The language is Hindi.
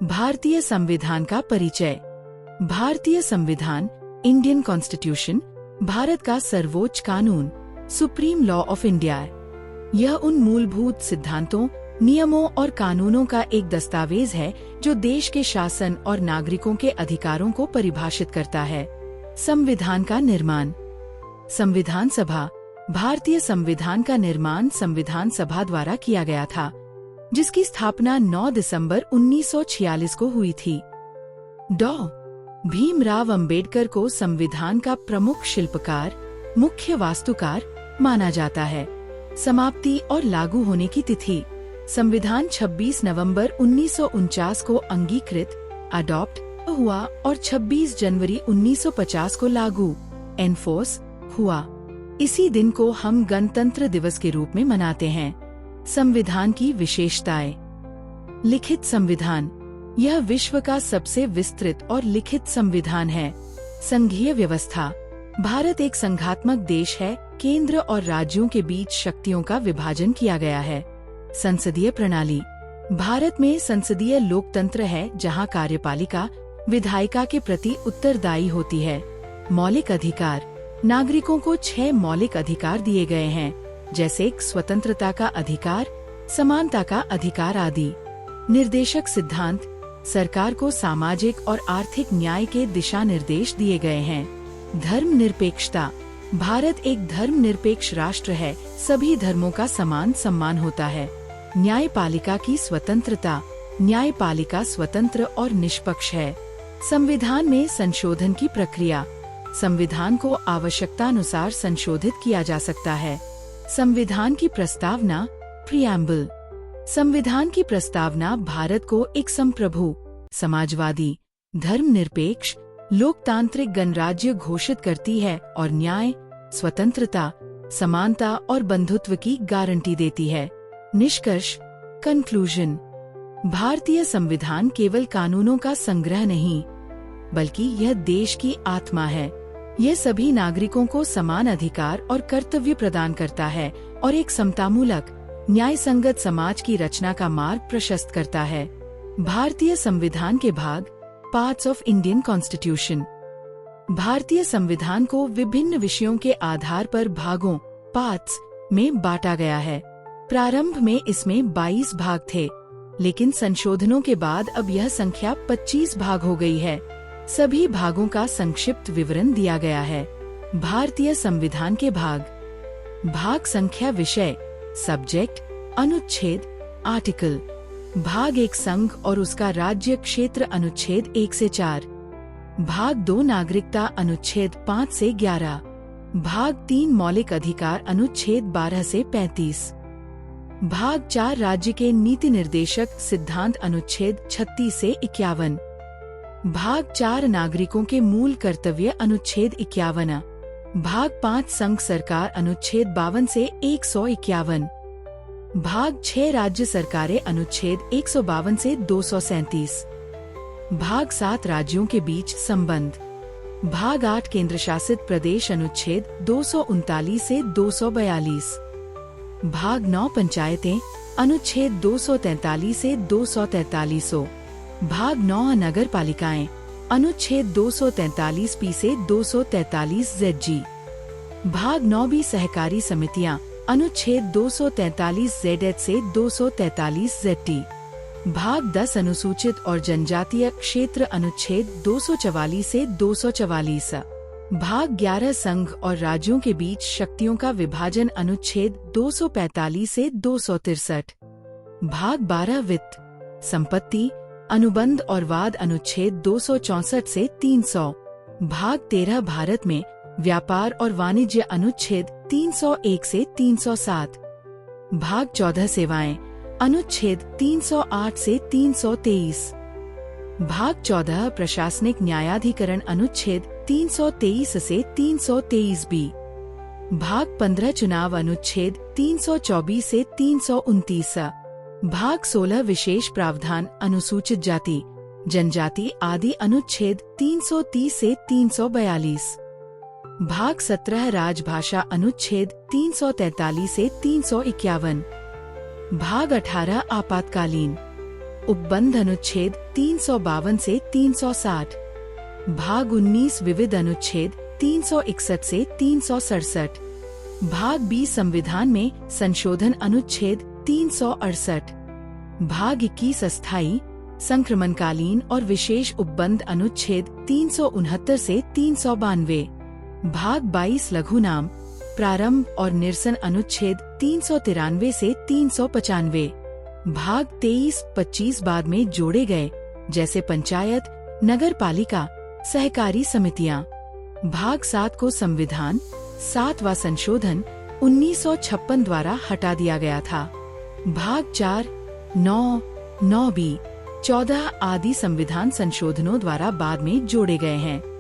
भारतीय संविधान का परिचय। भारतीय संविधान, इंडियन कॉन्स्टिट्यूशन, भारत का सर्वोच्च कानून, सुप्रीम लॉ ऑफ इंडिया है। यह उन मूलभूत सिद्धांतों, नियमों और कानूनों का एक दस्तावेज है जो देश के शासन और नागरिकों के अधिकारों को परिभाषित करता है। संविधान का निर्माण। संविधान सभा। भारतीय संविधान का निर्माण संविधान सभा द्वारा किया गया था, जिसकी स्थापना 9 दिसंबर 1946 को हुई थी। डॉ. भीमराव अंबेडकर को संविधान का प्रमुख शिल्पकार, मुख्य वास्तुकार माना जाता है। समाप्ति और लागू होने की तिथि। संविधान 26 नवंबर 1949 को अंगीकृत, अडॉप्ट हुआ और 26 जनवरी 1950 को लागू, एनफोर्स हुआ। इसी दिन को हम गणतंत्र दिवस के रूप में मनाते हैं। संविधान की विशेषताएं। लिखित संविधान। यह विश्व का सबसे विस्तृत और लिखित संविधान है। संघीय व्यवस्था। भारत एक संघात्मक देश है। केंद्र और राज्यों के बीच शक्तियों का विभाजन किया गया है। संसदीय प्रणाली। भारत में संसदीय लोकतंत्र है, जहां कार्यपालिका विधायिका के प्रति उत्तरदायी होती है। मौलिक अधिकार। नागरिकों को 6 मौलिक अधिकार दिए गए हैं, जैसे स्वतंत्रता का अधिकार, समानता का अधिकार आदि। निर्देशक सिद्धांत। सरकार को सामाजिक और आर्थिक न्याय के दिशा निर्देश दिए गए हैं। धर्मनिरपेक्षता। भारत एक धर्मनिरपेक्ष राष्ट्र है। सभी धर्मों का समान सम्मान होता है। न्यायपालिका की स्वतंत्रता। न्यायपालिका स्वतंत्र और निष्पक्ष है। संविधान में संशोधन की प्रक्रिया। संविधान को आवश्यकतानुसार संशोधित किया जा सकता है। संविधान की प्रस्तावना, प्रिएम्बल। संविधान की प्रस्तावना भारत को एक संप्रभु, समाजवादी, धर्मनिरपेक्ष, लोकतांत्रिक गणराज्य घोषित करती है और न्याय, स्वतंत्रता, समानता और बंधुत्व की गारंटी देती है। निष्कर्ष, कंक्लूजन। भारतीय संविधान केवल कानूनों का संग्रह नहीं, बल्कि यह देश की आत्मा है। यह सभी नागरिकों को समान अधिकार और कर्तव्य प्रदान करता है और एक समतामूलक, न्यायसंगत समाज की रचना का मार्ग प्रशस्त करता है। भारतीय संविधान के भाग, पार्ट्स ऑफ इंडियन कॉन्स्टिट्यूशन। भारतीय संविधान को विभिन्न विषयों के आधार पर भागों, पार्ट्स में बांटा गया है। प्रारंभ में इसमें 22 भाग थे, लेकिन संशोधनों के बाद अब यह संख्या 25 भाग हो गई है। सभी भागों का संक्षिप्त विवरण दिया गया है। भारतीय संविधान के भाग। भाग संख्या। विषय, सब्जेक्ट, अनुच्छेद, आर्टिकल। भाग 1 संघ और उसका राज्य क्षेत्र, अनुच्छेद 1 से 4। भाग 2 नागरिकता, अनुच्छेद 5 से 11। भाग 3 मौलिक अधिकार, अनुच्छेद 12 से 35। भाग 4 राज्य के नीति निर्देशक सिद्धांत, अनुच्छेद 36 से 51। भाग 4 नागरिकों के मूल कर्तव्य, अनुच्छेद 51। भाग 5 संघ सरकार, अनुच्छेद 52 से 151। भाग 6 राज्य सरकारें, अनुच्छेद 152 से 237। भाग 7 राज्यों के बीच संबंध। भाग 8 केंद्र शासित प्रदेश, अनुच्छेद 239 से 242। भाग 9 पंचायतें, अनुच्छेद 243 से 243। भाग 9 नगर पालिकाएं, अनुच्छेद 243 पी से 243 ZG। भाग 9 भी सहकारी समितियां, अनुच्छेद 243 ZH से 243 ZT। भाग 10 अनुसूचित और जनजातीय क्षेत्र, अनुच्छेद 244 से 244। भाग 11 संघ और राज्यों के बीच शक्तियों का विभाजन, अनुच्छेद 245 से 263। भाग 12 वित्त, संपत्ति, अनुबंध और वाद, अनुच्छेद 264 से 300। भाग 13 भारत में व्यापार और वाणिज्य, अनुच्छेद 301 से 307। भाग 14 सेवाएं, अनुच्छेद 308 से 323। भाग 14 प्रशासनिक न्यायाधिकरण, अनुच्छेद 323 से 323 बी। भाग 15 चुनाव, अनुच्छेद 324 से 329। भाग 16 विशेष प्रावधान, अनुसूचित जाति, जनजाति आदि, अनुच्छेद 330 से 342। भाग 17 राजभाषा, अनुच्छेद 343 से 351। भाग 18 आपातकालीन। उपबंध अनुच्छेद 352 से 360। भाग 19 विविध अनुच्छेद 361 से 367। भाग 20 संविधान में संशोधन अनुच्छेद 368। भाग 21 अस्थायी, संक्रमणकालीन और विशेष उपबंध अनुच्छेद 369 से 392। भाग 22 लघु नाम, प्रारंभ और निरसन अनुच्छेद 393 से 395। भाग 23-25 बाद में जोड़े गए, जैसे पंचायत, नगर पालिका, सहकारी समितियां। भाग 7 को संविधान 7वां संशोधन 1956 द्वारा हटा दिया गया था। भाग 4, 9, 9B, 14 आदि संविधान संशोधनों द्वारा बाद में जोड़े गए हैं।